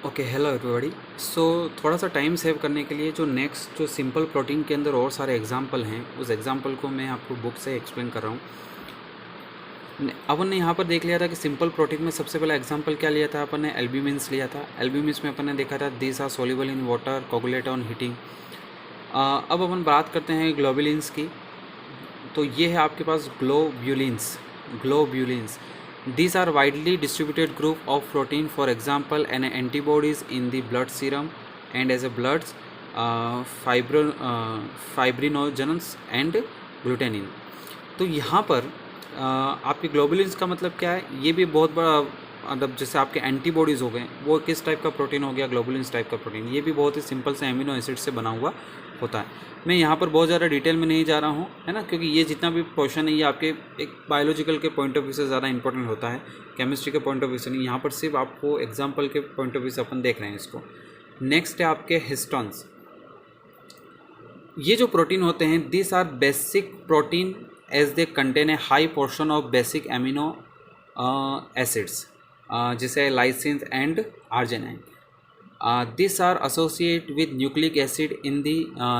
Okay, hello everybody. सो थोड़ा सा time save करने के लिए जो नेक्स्ट जो सिंपल प्रोटीन के अंदर और सारे एग्जांपल हैं, उस एग्जांपल को मैं आपको बुक से एक्सप्लेन कर रहा हूँ। अपन ने यहाँ पर देख लिया था कि सिंपल प्रोटीन में सबसे पहला एग्जांपल क्या लिया था, अपन ने एल्ब्यूमिन्स लिया था। एल्ब्यूमिन्स में अपन ने देखा था these are soluble in water, coagulate on heating. अब अपन बात करते हैं ग्लोबुलिन्स की। तो ये है आपके पास ग्लोब्यूलिन्स। These are widely distributed group of protein, for example, an antibodies in the blood serum and as a blood fibrinogens and glutenin. तो यहाँ पर आपके ग्लोबुलिन्स का मतलब क्या है, ये भी बहुत बड़ा मतलब जैसे आपके एंटीबॉडीज़ हो गए, वो किस टाइप का प्रोटीन हो गया, ग्लोबुलिन्स टाइप का प्रोटीन। ये भी बहुत ही सिंपल से एमिनो एसिड से बना हुआ होता है। मैं यहाँ पर बहुत ज़्यादा डिटेल में नहीं जा रहा हूँ, है ना, क्योंकि ये जितना भी पोर्शन है ये आपके एक बायोलॉजिकल के पॉइंट ऑफ व्यू से ज़्यादा इंपॉर्टेंट होता है, केमिस्ट्री के पॉइंट ऑफ व्यू से नहीं। यहाँ पर सिर्फ आपको एग्जाम्पल के पॉइंट ऑफ व्यू से अपन देख रहे हैं इसको। नेक्स्ट है आपके हिस्टोन्स। ये जो प्रोटीन होते हैं, this are basic protein as they contain a high portion of basic amino acids, जैसे lysine and arginine. These are associated with nucleic acid in the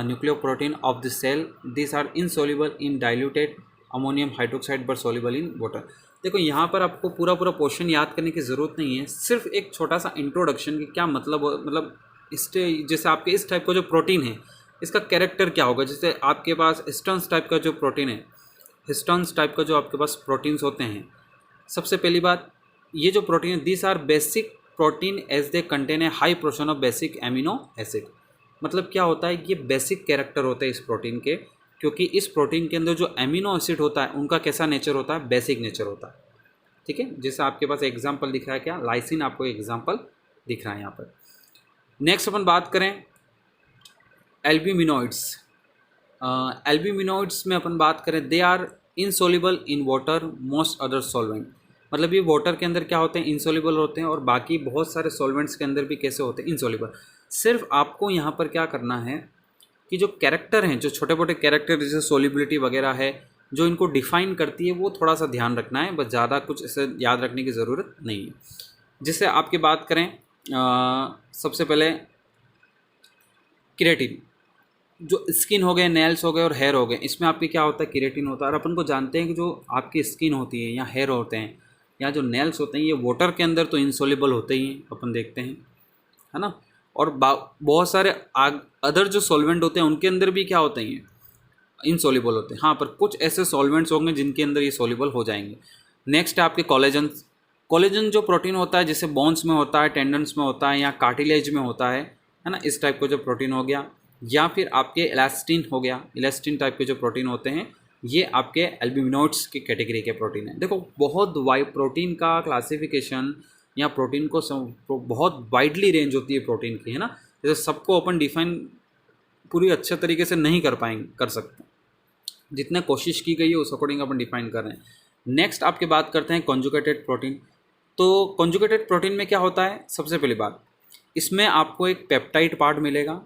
nucleoprotein of the cell. These are insoluble in diluted ammonium hydroxide but soluble in water. देखो यहाँ पर आपको पूरा portion याद करने की ज़रूरत नहीं है, सिर्फ एक छोटा सा इंट्रोडक्शन कि क्या मतलब इस जैसे आपके इस टाइप का जो प्रोटीन है इसका कैरेक्टर क्या होगा। जैसे आपके पास हिस्टोन्स टाइप का जो प्रोटीन है, हिस्टोन्स टाइप का जो आपके पास प्रोटीन्स होते हैं, सबसे पहली बात ये जो प्रोटीन है, this are basic protein as they contain a high portion of basic amino acid. मतलब क्या होता है, ये बेसिक कैरेक्टर होते हैं इस प्रोटीन के, क्योंकि इस प्रोटीन के अंदर जो एमिनो एसिड होता है उनका कैसा नेचर होता है, बेसिक नेचर होता है। ठीक है, जैसे आपके पास एग्जांपल दिख रहा है, क्या लाइसिन आपको एग्जांपल दिख रहा है यहाँ पर। नेक्स्ट अपन बात करें एल्ब्यूमिनॉइड्स। एल्ब्यूमिनॉइड्स में अपन बात करें, they are insoluble in water most other solvent. मतलब ये वाटर के अंदर क्या होते हैं, इनसोल्यूबल होते हैं, और बाकी बहुत सारे सॉल्वेंट्स के अंदर भी कैसे होते हैं, इनसोल्यूबल। सिर्फ आपको यहाँ पर क्या करना है कि जो कैरेक्टर हैं, जो छोटे मोटे कैरेक्टर जैसे सोल्यूबिलिटी वगैरह है, जो इनको डिफाइन करती है, वो थोड़ा सा ध्यान रखना है, बस ज़्यादा कुछ ऐसे याद रखने की ज़रूरत नहीं है। जैसे आपकी बात करें सबसे पहले केराटिन, जो स्किन हो गए, नेल्स हो गए और हेयर हो गए, इसमें आपके क्या होता है, केराटिन होता है। और अपन को जानते हैं कि जो आपकी स्किन होती है या हेयर होते हैं या जो नेल्स होते हैं, ये वाटर के अंदर तो इनसोल्यूबल होते ही हैं, अपन देखते हैं, है ना। और बहुत सारे अदर जो सॉल्वेंट होते हैं उनके अंदर भी क्या होते हैं, इनसोल्यूबल होते हैं। हाँ, पर कुछ ऐसे सॉल्वेंट्स होंगे जिनके अंदर ये सॉल्यूबल हो जाएंगे। नेक्स्ट है आपके कोलेजन। कोलेजन जो प्रोटीन होता है, जैसे बोन्स में होता है, टेंडन्स में होता है या कार्टिलेज में होता है ना, इस टाइप का जो प्रोटीन हो गया। या फिर आपके इलास्टिन हो गया, इलास्टिन टाइप के जो प्रोटीन होते हैं, ये आपके एल्ब्यूमिनॉइड्स की कैटेगरी के प्रोटीन है। देखो, बहुत प्रोटीन का क्लासिफिकेशन या प्रोटीन को बहुत वाइडली रेंज होती है प्रोटीन की, है ना। जैसे सबको अपन डिफाइन पूरी अच्छे तरीके से नहीं कर सकते, जितने कोशिश की गई है उस अकॉर्डिंग अपन डिफाइन कर रहे हैं। नेक्स्ट आपके बात करते हैं कॉन्जुगेटेड प्रोटीन। तो कॉन्जुगेटेड प्रोटीन में क्या होता है, सबसे पहली बात, इसमें आपको एक पेप्टाइड पार्ट मिलेगा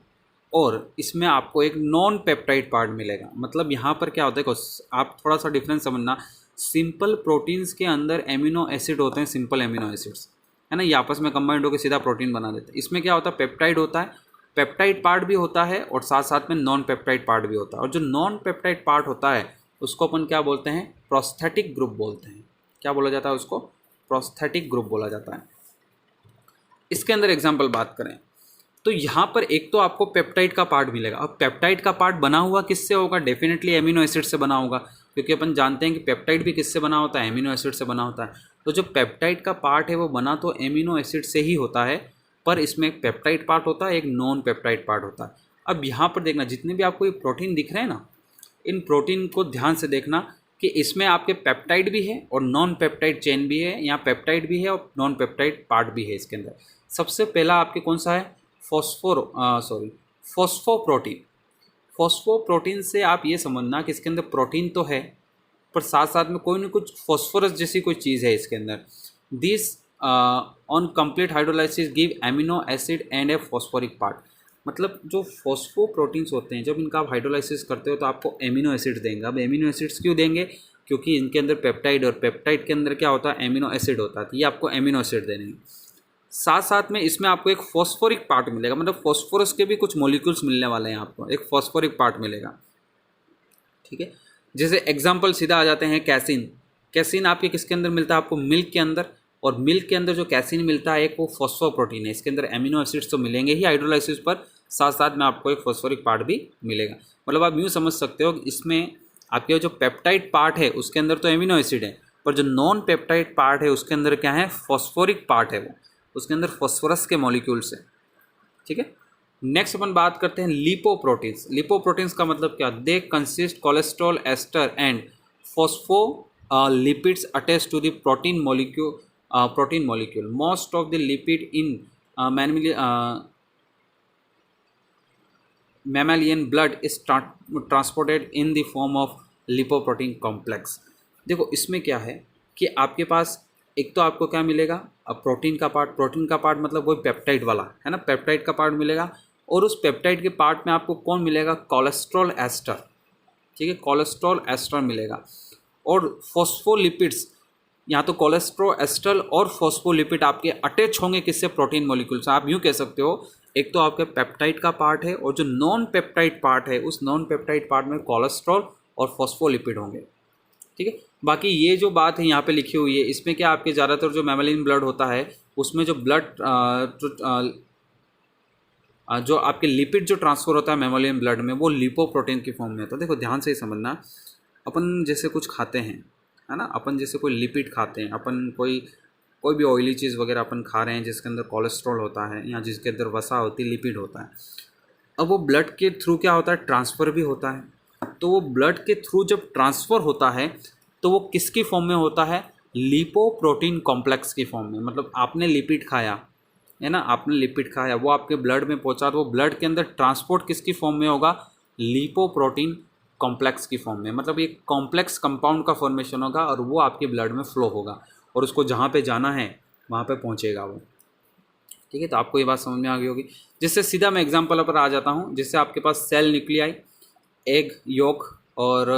और इसमें आपको एक नॉन पेप्टाइड पार्ट मिलेगा। मतलब यहाँ पर क्या होता है, आप थोड़ा सा डिफरेंस समझना। सिंपल प्रोटीन्स के अंदर एमिनो एसिड होते हैं, सिंपल एमिनो एसिड्स, है ना, ये आपस में कंबाइंड होकर सीधा प्रोटीन बना देते हैं। इसमें क्या होता है, पेप्टाइड होता है, पेप्टाइड पार्ट भी होता है और साथ साथ में नॉन पेप्टाइड पार्ट भी होता है। और जो नॉन पेप्टाइड पार्ट होता है उसको अपन क्या बोलते हैं, प्रोस्थेटिक ग्रुप बोलते हैं। क्या बोला जाता है उसको, प्रोस्थेटिक ग्रुप बोला जाता है। इसके अंदर एग्जाम्पल बात करें तो यहाँ पर एक तो आपको पेप्टाइड का पार्ट मिलेगा। अब पेप्टाइड का पार्ट बना हुआ किससे होगा, डेफिनेटली एमिनो एसिड से बना होगा, क्योंकि अपन जानते हैं कि पेप्टाइड भी किससे बना होता है, एमिनो एसिड से बना होता है। तो जो पेप्टाइड का पार्ट है वो बना तो एमिनो एसिड से ही होता है, पर इसमें एक पेप्टाइड पार्ट होता है, एक नॉन पेप्टाइड पार्ट होता है। अब यहाँ पर देखना, जितने भी आपको ये प्रोटीन दिख रहे हैं ना, इन प्रोटीन को ध्यान से देखना कि इसमें आपके पेप्टाइड भी है और नॉन पेप्टाइड चेन भी है, यहाँ पेप्टाइड भी है और नॉन पेप्टाइड पार्ट भी है इसके अंदर। सबसे पहला आपके कौन सा है, फॉस्फोप्रोटीन। फॉस्फोप्रोटीन से आप ये समझना कि इसके अंदर प्रोटीन तो है, पर साथ साथ में कोई ना कुछ फॉस्फोरस जैसी कोई चीज़ है इसके अंदर। This on complete hydrolysis give amino acid and A phosphoric part. मतलब जो फॉस्फोप्रोटीन्स होते हैं, जब इनका आप हाइड्रोलाइसिस करते हो तो आपको एमिनो एसिड्स देंगे। अब एमिनो एसिड्स क्यों देंगे, क्योंकि इनके अंदर पेप्टाइड और पेप्टाइड के अंदर क्या होता है, एमिनो एसिड होता है, तो ये आपको एमिनो एसिड देने हैं। साथ साथ में इसमें आपको एक फॉस्फोरिक पार्ट मिलेगा, मतलब फॉस्फोरस के भी कुछ मॉलिक्यूल्स मिलने वाले हैं आपको, एक फॉस्फोरिक पार्ट मिलेगा। ठीक है, जैसे एग्जांपल सीधा आ जाते हैं कैसिन। कैसिन आपके किसके अंदर मिलता है? आपको मिल्क के अंदर। और मिल्क के अंदर जो कैसिन मिलता है एक वो फॉस्फोप्रोटीन है, इसके अंदर एमिनो एसिड्स तो मिलेंगे ही हाइड्रोलाइसिस पर, साथ साथ में आपको एक फॉस्फोरिक पार्ट भी मिलेगा। मतलब आप यूँ समझ सकते हो इसमें आपके जो पेप्टाइड पार्ट है उसके अंदर तो एमिनो एसिड है, पर जो नॉन पेप्टाइड पार्ट है उसके अंदर क्या है? फॉस्फोरिक पार्ट है, वो उसके अंदर फॉस्फोरस के मॉलिक्यूल्स हैं। ठीक है, नेक्स्ट अपन बात करते हैं लिपोप्रोटीन्स। लिपोप्रोटीन्स का मतलब क्या? They consist cholesterol ester and phospholipids attach to the protein molecule. Most of the lipid in mammalian blood is transported in the form of lipoprotein complex। देखो इसमें क्या है कि आपके पास एक तो आपको क्या मिलेगा? अब प्रोटीन का पार्ट मतलब वही पेप्टाइड वाला है ना, पेप्टाइड का पार्ट मिलेगा। और उस पेप्टाइड के पार्ट में आपको कौन मिलेगा? Cholesterol ester. ठीक है, कोलेस्ट्रॉल एस्टर मिलेगा। और फॉस्फोलिपिड्स, यहाँ तो कोलेस्ट्रॉल एस्टर और फॉस्फोलिपिड आपके अटैच होंगे किससे? प्रोटीन मॉलिक्यूल से। आप यूँ कह सकते हो एक तो आपके पेप्टाइड का पार्ट है और जो नॉन पेप्टाइड पार्ट है उस नॉन पेप्टाइड पार्ट में कोलेस्ट्रॉल और फॉस्फोलिपिड होंगे। ठीक है, बाकी ये जो बात है यहाँ पे लिखी हुई है इसमें क्या आपके ज़्यादातर जो मैमेलियन ब्लड होता है उसमें जो ब्लड जो आपके लिपिड जो ट्रांसफ़र होता है मैमेलियन ब्लड में वो लिपोप्रोटीन की फॉर्म में है। तो देखो ध्यान से ही समझना, अपन जैसे कुछ खाते हैं है ना, अपन जैसे कोई लिपिड खाते हैं, अपन कोई भी ऑयली चीज़ वगैरह अपन खा रहे हैं जिसके अंदर कोलेस्ट्रॉल होता है या जिसके अंदर वसा होती है, लिपिड होता है। अब वो ब्लड के थ्रू क्या होता है? ट्रांसफ़र भी होता है। तो वो ब्लड के थ्रू जब ट्रांसफ़र होता है तो वो किसकी फॉर्म में होता है? लिपोप्रोटीन कॉम्प्लेक्स की फॉर्म में। मतलब आपने लिपिड खाया है ना, आपने लिपिड खाया, वो आपके ब्लड में पहुंचा, तो वो ब्लड के अंदर ट्रांसपोर्ट किसकी फॉर्म में होगा? लिपोप्रोटीन कॉम्प्लेक्स की फॉर्म में। मतलब एक कॉम्प्लेक्स कंपाउंड का फॉर्मेशन होगा और वो आपके ब्लड में फ्लो होगा और उसको जहाँ पे जाना है वहाँ पे पहुँचेगा वो। ठीक है, तो आपको ये बात समझ में आ गई होगी। जिससे सीधा मैं एग्जांपल पर आ जाता हूँ। जिससे आपके पास सेल न्यूक्लियाई, एग योक और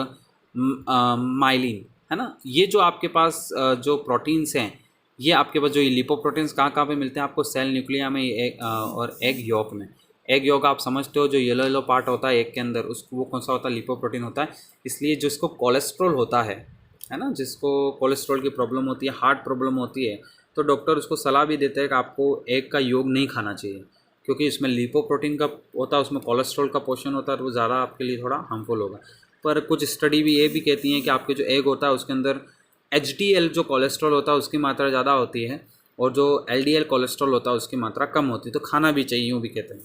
माइलिन है ना, ये जो आपके पास जो प्रोटीन्स हैं ये आपके पास जो ये लिपोप्रोटीन्स कहाँ पे मिलते हैं? आपको सेल न्यूक्लिया में और एग योक में। एग योक आप समझते हो जो येलो पार्ट होता है एग के अंदर, उसको वो कौन सा होता है? लिपोप्रोटीन होता है। इसलिए जिसको कोलेस्ट्रॉल होता है ना, जिसको कोलेस्ट्रॉल की प्रॉब्लम होती है, हार्ट प्रॉब्लम होती है, तो डॉक्टर उसको सलाह भी देते हैं कि आपको एग का योग नहीं खाना चाहिए क्योंकि इसमें लिपोप्रोटीन का होता है, उसमें कोलेस्ट्रॉल का पोर्शन होता है, तो वो ज़्यादा आपके लिए थोड़ा हार्मफुल होगा। पर कुछ स्टडी भी ये भी कहती हैं कि आपके जो एग होता है उसके अंदर HDL जो कोलेस्ट्रॉल होता है उसकी मात्रा ज़्यादा होती है और जो LDL कोलेस्ट्रॉल होता है उसकी मात्रा कम होती है, तो खाना भी चाहिए, यूँ भी कहते हैं।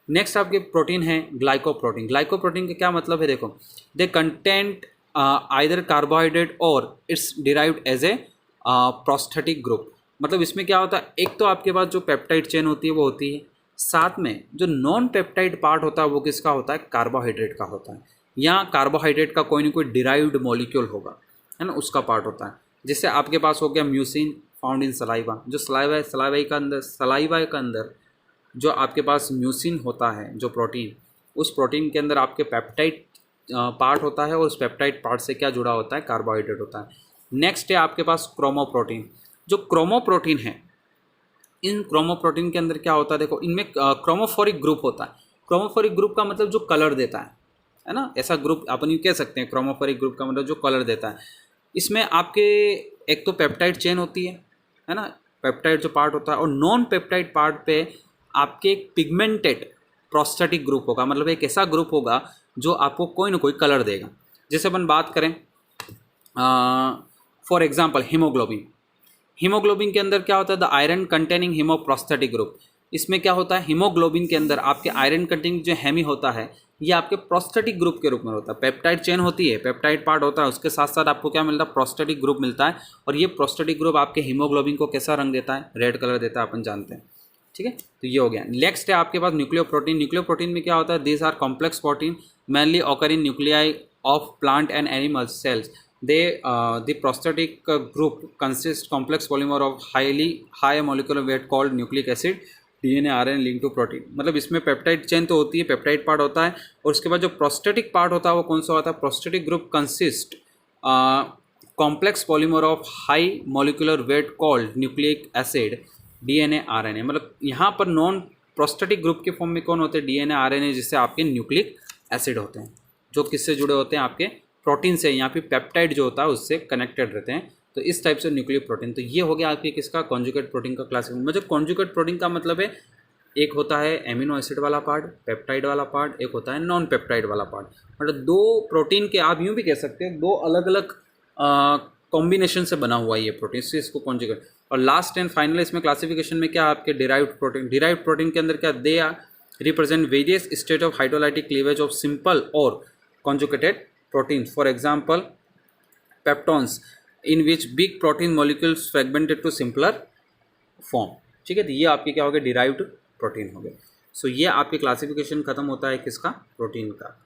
नेक्स्ट आपके प्रोटीन है ग्लाइकोप्रोटीन। ग्लाइकोप्रोटीन का क्या मतलब है? देखो, दे कंटेंट आइदर कार्बोहाइड्रेट और its derived as a prosthetic group. मतलब इसमें क्या होता है? एक तो आपके पास जो पेप्टाइड चेन होती है वो होती है, साथ में जो नॉन पेप्टाइड पार्ट होता है वो किसका होता है? कार्बोहाइड्रेट का होता है। यहाँ कार्बोहाइड्रेट का कोई ना कोई डिराइव्ड मॉलिक्यूल होगा है ना, उसका पार्ट होता है। जैसे आपके पास हो गया म्यूसिन फाउंड इन सलाइवा। जो सलाइवा है, सलाइवा का अंदर जो आपके पास म्यूसिन होता है जो प्रोटीन, उस प्रोटीन के अंदर आपके पेप्टाइड पार्ट होता है और उस पेप्टाइड पार्ट से क्या जुड़ा होता है? कार्बोहाइड्रेट होता है। नेक्स्ट है आपके पास क्रोमोप्रोटीन। जो क्रोमोप्रोटीन है, इन क्रोमोप्रोटीन के अंदर क्या होता है? देखो, इनमें क्रोमोफोरिक ग्रुप होता है। क्रोमोफोरिक ग्रुप का मतलब जो कलर देता है ना, ऐसा ग्रुप अपन यूँ कह सकते हैं। क्रोमोफोरिक ग्रुप का मतलब जो कलर देता है। इसमें आपके एक तो पेप्टाइड चेन होती है ना, पेप्टाइड जो पार्ट होता है, और नॉन पेप्टाइड पार्ट पे आपके एक पिगमेंटेड प्रोस्थेटिक ग्रुप होगा। मतलब एक ऐसा ग्रुप होगा जो आपको कोई ना कोई कलर देगा। जैसे अपन बात करें फॉर एग्जांपल हीमोग्लोबिन। हीमोग्लोबिन के अंदर क्या होता है? The iron containing haemoprosthetic group. इसमें क्या होता है? हीमोग्लोबिन के अंदर आपके आयरन कंटेनिंग जो हेमी होता है ये आपके प्रोस्थेटिक ग्रुप के रूप में होता है। पेप्टाइड चेन होती है, पेप्टाइड पार्ट होता है, उसके साथ साथ आपको क्या मिलता है? प्रोस्थेटिक ग्रुप मिलता है। और ये प्रोस्थेटिक ग्रुप आपके हीमोग्लोबिन को कैसा रंग देता है? रेड कलर देता है, अपन जानते हैं। ठीक है, तो ये हो गया। नेक्स्ट है आपके पास न्यूक्लियोप्रोटीन। न्यूक्लियोप्रोटीन में क्या होता है? These are complex protein mainly occur in nuclei of plant and animal cells. The prosthetic group consists complex polymer of high molecular weight called nucleic acid, DNA, RNA linked to protein। मतलब इसमें peptide chain तो होती है, peptide part होता है, और उसके बाद जो प्रोस्थेटिक पार्ट होता है वो कौन सा होता है? Prosthetic group consist complex polymer of high molecular weight called nucleic acid DNA RNA, मतलब यहाँ पर नॉन प्रोस्टेटिक ग्रुप के फॉर्म में कौन होते हैं, डीएनए आरएनए, जिससे आपके न्यूक्लिक एसिड होते हैं, जो किससे जुड़े होते हैं, आपके प्रोटीन से, यहाँ पे पेप्टाइड जो होता है उससे कनेक्टेड रहते हैं। तो इस टाइप से न्यूक्लिक प्रोटीन, तो ये हो गया आपके किसका, कॉन्जुगेट प्रोटीन का क्लासिफिकेशन। मतलब कॉन्जुगेट प्रोटीन का मतलब है एक होता है एमिनो एसिड वाला पार्ट, पेप्टाइड वाला पार्ट, एक होता है नॉन पेप्टाइड वाला पार्ट। मतलब दो प्रोटीन के, आप यूँ भी कह सकते हैं, दो अलग अलग कॉम्बिनेशन से बना हुआ है ये प्रोटीन, से इसको कॉन्जुगेट। और लास्ट एंड फाइनल इसमें क्लासिफिकेशन में क्या आपके डिराइव्ड प्रोटीन, डिराइव्ड प्रोटीन के अंदर क्या, they are represent various state of hydrolytic cleavage of simple और conjugated protein, for example peptones in which big protein molecules fragmented to simpler form. ठीक है, तो ये आपके क्या हो गए, डिराइव्ड प्रोटीन हो गए। सो ये आपके क्लासिफिकेशन खत्म होता है किसका, प्रोटीन का।